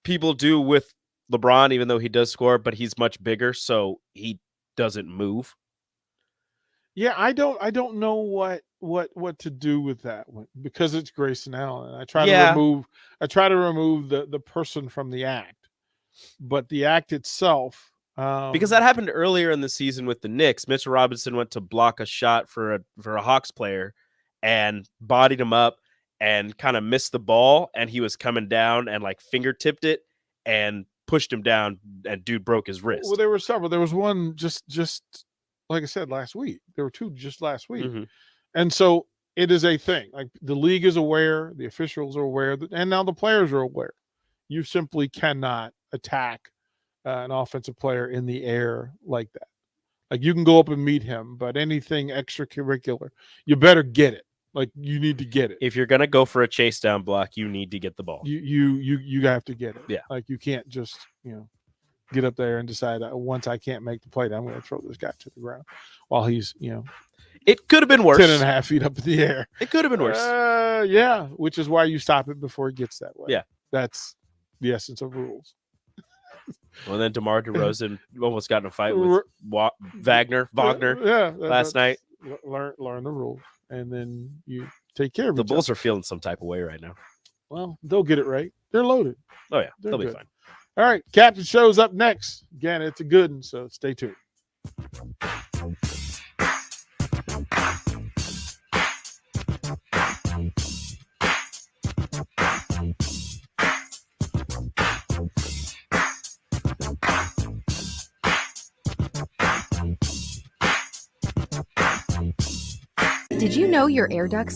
people do with LeBron, even though he does score, but he's much bigger, so he doesn't move. Yeah, I don't know what to do with that one because it's Grayson Allen. I try to remove the person from the act, but the act itself. Because that happened earlier in the season with the Knicks. Mitchell Robinson went to block a shot for a Hawks player and bodied him up, and kind of missed the ball, and he was coming down and like fingertipped it and pushed him down, and dude broke his wrist. Well, there were several. There was one just like I said last week. There were two just last week, and so it is a thing. Like the league is aware, the officials are aware, and now the players are aware. You simply cannot attack an offensive player in the air like that. Like you can go up and meet him, but anything extracurricular, you better get it. Like you need to get it. If you're gonna go for a chase down block, you need to get the ball. You have to get it. Yeah. Like you can't just get up there and decide once I can't make the play, I'm going to throw this guy to the ground while he's It could have been worse. 10.5 feet up in the air. It could have been worse. Yeah, which is why you stop it before it gets that way. Yeah. That's the essence of rules. Well, then DeMar DeRozan almost got in a fight with Wagner last night. Learn the rules, and then you take care of The each Bulls other. are feeling some type of way right now. Well, they'll get it right. They're loaded. Oh yeah, They're they'll be good. fine. All right, Captain shows up next. Again, it's a good one, so stay tuned. Did you know your air ducts